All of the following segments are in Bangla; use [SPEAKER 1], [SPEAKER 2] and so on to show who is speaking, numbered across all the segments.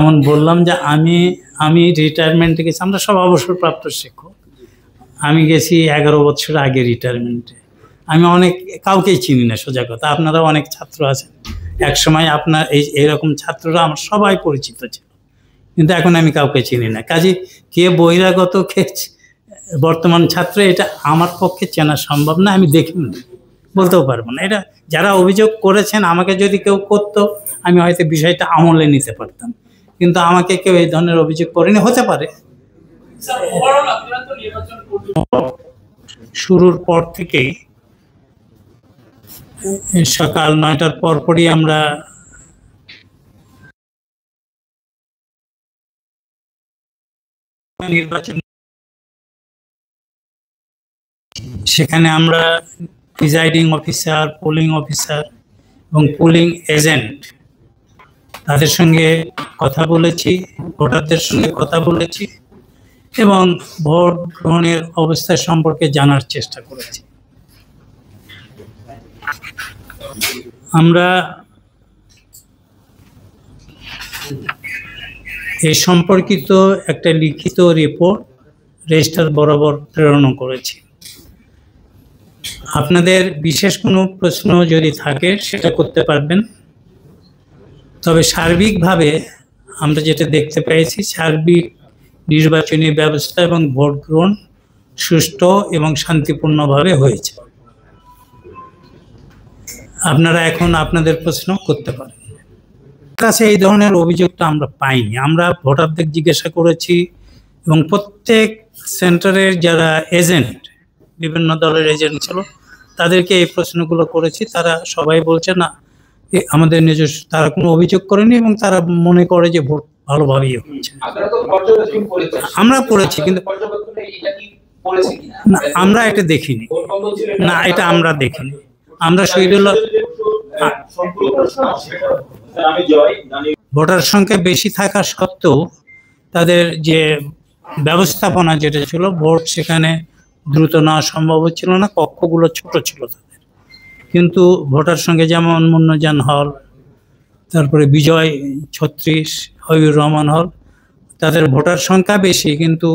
[SPEAKER 1] যেমন বললাম যে আমি রিটায়ারমেন্টে গেছি, আমরা সব অবসরপ্রাপ্ত শিক্ষক। আমি গেছি 11 বছর আগে রিটায়ারমেন্টে। আমি কাউকেই চিনি না, সোজা কথা। আপনারা অনেক ছাত্র আছেন, একসময় আপনার এইরকম ছাত্ররা আমার সবাই পরিচিত ছিল, কিন্তু এখন আমি কাউকে চিনি না। কাজে কে বহিরাগত, কে বর্তমান ছাত্র, এটা আমার পক্ষে চেনা সম্ভব না। আমি দেখিনি, বলতেও পারবো না। এটা যারা অভিযোগ করেছেন, আমাকে যদি কেউ করতো আমি হয়তো বিষয়টা আমলে নিতে পারতাম, কিন্তু আমাকে কেউ এই ধরনের অভিযোগ করেনি। হতে পারে শুরুর পর থেকেই সকাল 9টার পরপরই আমরা নির্বাচন, সেখানে আমরা প্রিজাইডিং অফিসার, পোলিং অফিসার এবং পোলিং এজেন্ট তাদের সঙ্গে কথা বলেছি, ভোটারদের সঙ্গে কথা বলেছি এবং ভোট গ্রহণের অবস্থা সম্পর্কে জানার চেষ্টা করেছি। আমরা এ সম্পর্কিত একটা লিখিত রিপোর্ট রেজিস্ট্রার বরাবর প্রেরণ করেছি। আপনাদের বিশেষ কোনো প্রশ্ন যদি থাকে সেটা করতে পারবেন। তবে সার্বিকভাবে আমরা যেটা দেখতে পেয়েছি, সার্বিক নির্বাচনী ব্যবস্থা এবং ভোট গ্রহণ সুষ্ঠু এবং শান্তিপূর্ণভাবে হয়েছে। আপনারা এখন আপনাদের প্রশ্ন করতে পারেন। কাছে এই ধরনের অভিযোগটা আমরা পাইনি। আমরা ভোটারদের জিজ্ঞাসা করেছি এবং প্রত্যেক সেন্টারের যারা এজেন্ট, বিভিন্ন দলের এজেন্ট ছিল, তাদেরকে এই প্রশ্নগুলো করেছি। তারা সবাই বলছে না, আমাদের নিজস্ব তারা কোনো অভিযোগ করেনি এবং তারা মনে করে যে ভোট ভালোভাবেই হচ্ছে। আমরা করেছি, কিন্তু না, আমরা এটা দেখিনি। না, এটা আমরা দেখিনি। আমরা শহীদুল্লাহ ভোটার সংখ্যা বেশি থাকা সত্ত্বেও তাদের যে ব্যবস্থাপনা যেটা ছিল, ভোট সেখানে দ্রুত নেওয়া সম্ভব হচ্ছিল না, কক্ষগুলো ছোট ছিল তাদের। কিন্তু ভোটার সংখ্যা যেমন মুন্নজান হল, তারপরে বিজয় 36, হবিবুর রহমান হল, তাদের ভোটার সংখ্যা বেশি, কিন্তু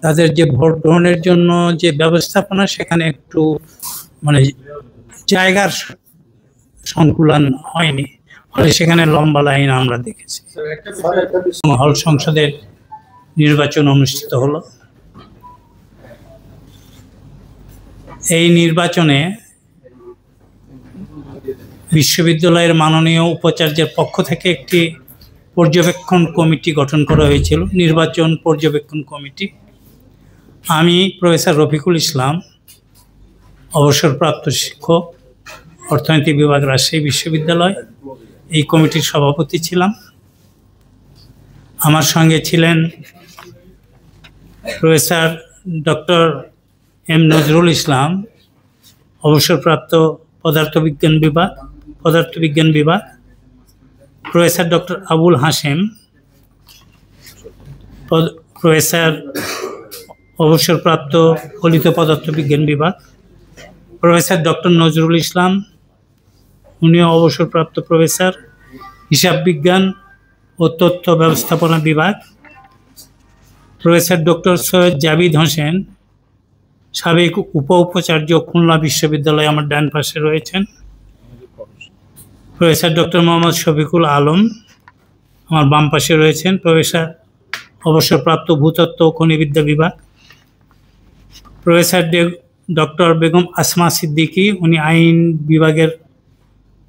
[SPEAKER 1] তাদের যে ভোট গ্রহণের জন্য যে ব্যবস্থাপনা, সেখানে একটু মানে জায়গার সংকুলন হয়নি, ফলে সেখানে লম্বা লাইন আমরা দেখেছি। হল সংসদের নির্বাচন অনুষ্ঠিত হলো। এই নির্বাচনে বিশ্ববিদ্যালয়ের মাননীয় উপাচার্যের পক্ষ থেকে একটি পর্যবেক্ষণ কমিটি গঠন করা হয়েছিল, নির্বাচন পর্যবেক্ষণ কমিটি। আমি প্রফেসর রফিকুল ইসলাম, অবসরপ্রাপ্ত শিক্ষক, অর্থনীতি বিভাগ, রাজশাহী বিশ্ববিদ্যালয়, এই কমিটির সভাপতি ছিলাম। আমার সঙ্গে ছিলেন professor doctor M Nazrul Islam, অবসরপ্রাপ্ত পদার্থবিজ্ঞান বিভাগ, professor doctor Abul Hashem, professor অবসরপ্রাপ্ত ফলিত পদার্থবিজ্ঞান বিভাগ, প্রফেসর ডক্টর নজরুল ইসলাম, উনিও অবসরপ্রাপ্ত প্রফেসর, হিসাব বিজ্ঞান ও তথ্য ব্যবস্থাপনা বিভাগ, প্রফেসর ডক্টর সৈয়দ জাবিদ হোসেন, সাবেক উপাচার্য, খুলনা বিশ্ববিদ্যালয়, আমার ডান পাশে রয়েছেন, প্রফেসর ডক্টর মোহাম্মদ শফিকুল আলম, আমার বাম পাশে রয়েছেন, প্রফেসর অবসরপ্রাপ্ত ভূতত্ত্ব ও খনিবিদ্যা বিভাগ, প্রফেসর ডক্টর বেগম আসমা সিদ্দিকী, উনি আইন বিভাগের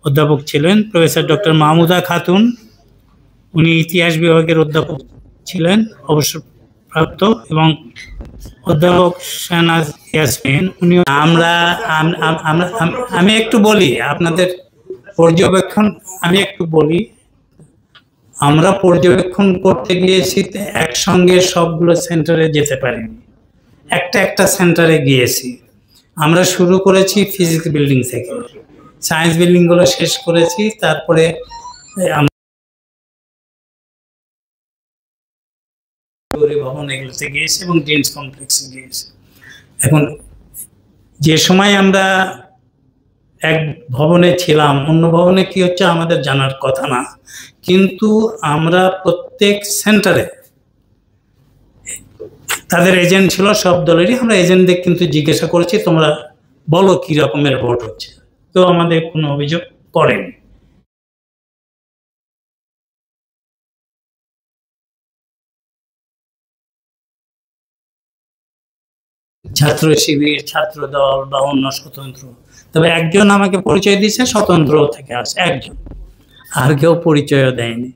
[SPEAKER 1] অধ্যাপক ছিলেন, প্রফেসর ডক্টর মাহমুদা খাতুন, উনি ইতিহাস বিভাগের অধ্যাপক ছিলেন, অবসরপ্রাপ্ত, এবং অধ্যাপক শাহনাজ ইয়াসমিন, উনি আমি একটু বলি আপনাদের পর্যবেক্ষণ, আমরা পর্যবেক্ষণ করতে গিয়েছি, একসঙ্গে সবগুলো সেন্টারে যেতে পারিনি, একটা সেন্টারে গিয়েছি। আমরা শুরু করেছি ফিজিক্স বিল্ডিং থেকে, সায়েন্স বিল্ডিংগুলো শেষ করেছি, তারপরে ভবন এগুলোতে গিয়েছি এবং ডিন্স কমপ্লেক্সে গিয়েছি। এখন যে সময় আমরা এক ভবনে ছিলাম, অন্য ভবনে কি হচ্ছে আমাদের জানার কথা না, কিন্তু আমরা প্রত্যেক সেন্টারে তাদের এজেন্ট ছিল সব দলেরই, আমরা এজেন্টদের কিন্তু জিজ্ঞাসা করেছি তোমরা বলো কি রকমের ভোট হচ্ছে, তো আমাদের কোনো অভিযোগ করেনি। ছাত্র শিবির, ছাত্র দল বা অন্য স্বতন্ত্র, তবে একজন আমাকে পরিচয় দিয়েছে স্বতন্ত্র থেকে আসে একজন, আর কেউ পরিচয়ও দেয়নি।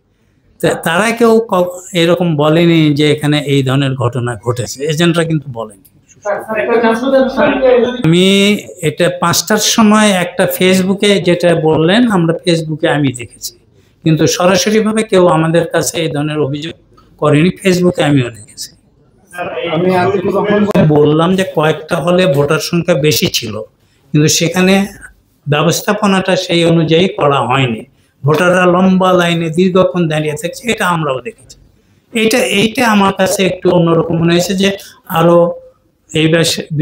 [SPEAKER 1] তারা কেউ এরকম বলেনি যে এখানে এই ধরনের ঘটনা ঘটেছে, এজেন্টরা কিন্তু বলেনি। আমি এটা 5টার সময় একটা ফেসবুকে যেটা বললেন, আমরা ফেসবুকে আমি দেখেছি, কিন্তু সরাসরি ভাবে কেউ আমাদের কাছে এই ধরনের অভিযোগ করেনি, ফেসবুকে আমিও দেখেছি। বললাম যে কয়েকটা হলে ভোটার সংখ্যা বেশি ছিল, কিন্তু সেখানে ব্যবস্থাপনাটা সেই অনুযায়ী করা হয়নি, ভোটাররা লম্বা লাইনে দীর্ঘক্ষণ দাঁড়িয়ে থাকছে, এটা আমরাও দেখেছি। এইটা আমার কাছে একটু অন্যরকম মনে হয়েছে, যে আরো এই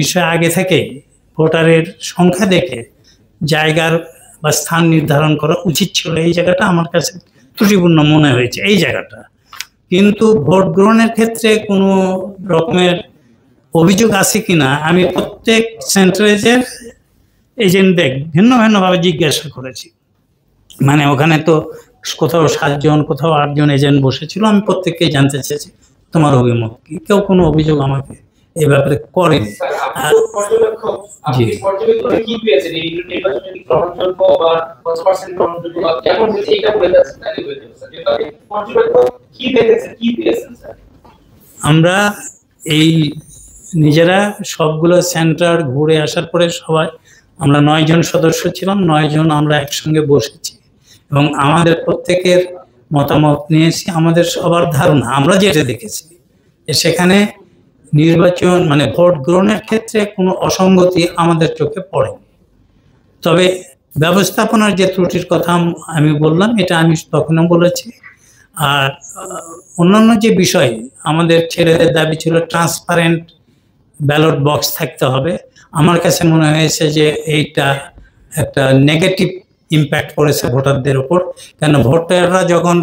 [SPEAKER 1] বিষয়ে আগে থেকে ভোটারের সংখ্যা দেখে জায়গার বা স্থান নির্ধারণ করা উচিত ছিল। এই জায়গাটা আমার কাছে ত্রুটিপূর্ণ মনে হয়েছে এই জায়গাটা। কিন্তু ভোট গ্রহণের ক্ষেত্রে কোনো রকমের অভিযোগ আছে কিনা আমি প্রত্যেক সেন্টারের এজেন্টদের ভিন্ন ভিন্নভাবে জিজ্ঞাসা করেছি। মানে ওখানে তো কোথাও 7 জন কোথাও 8 জন এজেন্ট বসেছিল, আমি প্রত্যেককেই জানতে চেয়েছি তোমার অভিমত কি, কেউ কোনো অভিযোগ আমাকে এই ব্যাপারে করেনি। জি, আমরা এই নিজেরা সবগুলো সেন্টার ঘুরে আসার পরে সবাই আমরা 9 জন সদস্য ছিলাম, 9 জন আমরা একসঙ্গে বসেছি এবং আমাদের প্রত্যেকের মতামত নিয়েছি। আমাদের সবার ধারণা আমরা যেটা দেখেছি সেখানে নির্বাচন মানে ভোট গ্রহণের ক্ষেত্রে কোনো অসঙ্গতি আমাদের চোখে পড়েনি। তবে ব্যবস্থাপনার যে ত্রুটির কথা আমি বললাম, এটা আমি তখনও বলেছি। আর অন্যান্য যে বিষয় আমাদের ছেলেদের দাবি ছিল ট্রান্সপারেন্ট ব্যালট বক্স থাকতে হবে, আমার কাছে মনে হয়েছে যে এইটা একটা নেগেটিভ ইম্প্যাক্ট পড়েছে ভোটারদের উপর। কেন ভোটাররা যখন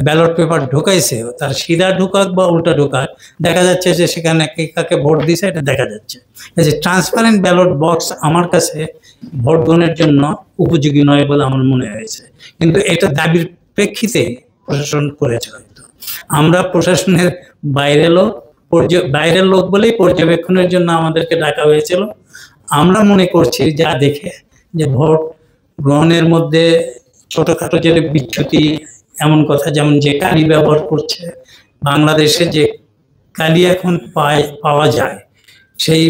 [SPEAKER 1] ব্যালট পেপার ঢুকাইছে, তার সিধা ঢুকাক বা উল্টা ঢুকাক, দেখা যাচ্ছে যে সেখানে কে কাকে ভোট দিছে এটা দেখা যাচ্ছে। এই যে ট্রান্সপারেন্ট ব্যালট বক্স আমার কাছে ভোট গ্রহণের জন্য উপযোগী নয় বলে আমার মনে হয়েছে, কিন্তু এটা দাবির প্রেক্ষিতে প্রশাসন করেছে। হয়তো আমরা প্রশাসনের বাইরের লোক বলেই পর্যবেক্ষণের জন্য আমাদেরকে ডাকা হয়েছিল। আমরা মনে করছি যা দেখে যে ভোট গ্রহণের মধ্যে ছোটখাটো যে বিচ্যুতি, এমন কথা যেমন যে কালি ব্যবহার করছে, বাংলাদেশে যে কালি এখন পাওয়া যায়, সেই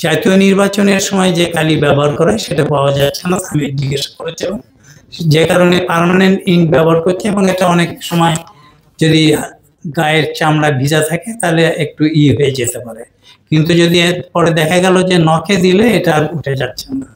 [SPEAKER 1] জাতীয় নির্বাচনের সময় যে কালি ব্যবহার করা সেটা পাওয়া যাচ্ছে না, আমি জিজ্ঞেস করেছিলাম। যে কারণে পার্মানেন্ট ইঙ্ক ব্যবহার করছে এবং এটা অনেক সময় যদি গায়ের চামড়া ভিজা থাকে তাহলে একটু হয়ে যেতে পারে, কিন্তু যদি পরে দেখা গেল যে নখে দিলে এটা আর উঠে যাচ্ছে না।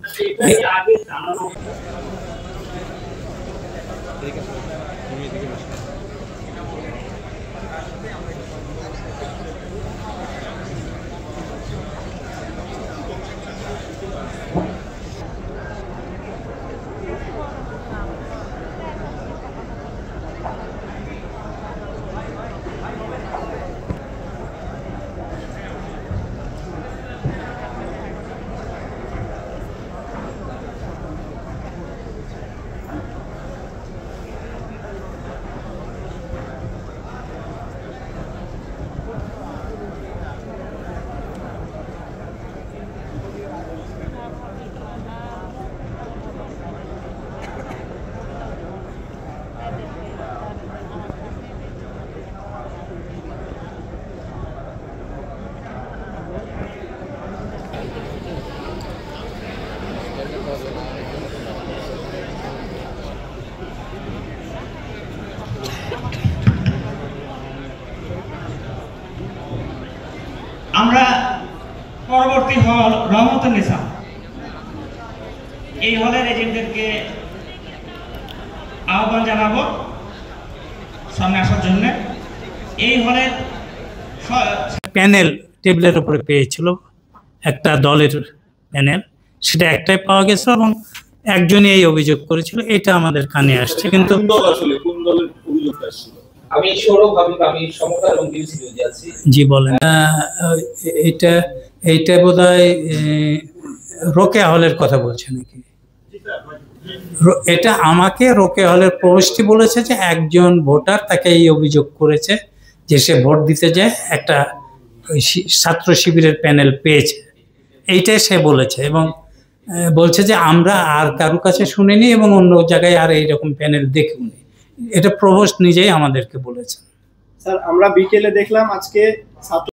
[SPEAKER 2] আমরা পরবর্তী হল রহমতুন্নেসা, এই হলের এজেন্টদেরকে আহ্বান জানাবো সামনে আসার জন্য। এই হলের
[SPEAKER 1] প্যানেল টেবিলের উপরে পেয়েছিল একটা দলের প্যানেল, সেটা একটাই পাওয়া গেছে এবং একজনই এই অভিযোগ করেছিল, এটা আমাদের কানে আসছে। কিন্তু
[SPEAKER 3] অভিযোগটা ছিল?
[SPEAKER 4] আমি সৌরভ হাবিব, আমি সমকাল এবং বিবিসি নিউজে আছি।
[SPEAKER 1] জি বলেন। এটা এইটা বোধহয় রোকেয়া হলের কথা বলছে নাকি? এটা আমাকে রোকেয়া হলের প্রবেশটি বলেছে যে একজন ভোটার তাকে এই অভিযোগ করেছে যে সে ভোট দিতে যায় একটা ছাত্র শিবিরের প্যানেল পেয়েছে, এইটাই সে বলেছে। এবং বলছে যে আমরা আর কারো কাছে শুনিনি এবং অন্য জায়গায় আর এইরকম প্যানেল দেখিনি। এটা প্রভোস্ট নিজেই আমাদেরকে বলেছে।
[SPEAKER 3] স্যার, আমরা বিকেলে দেখলাম আজকে ছাত্র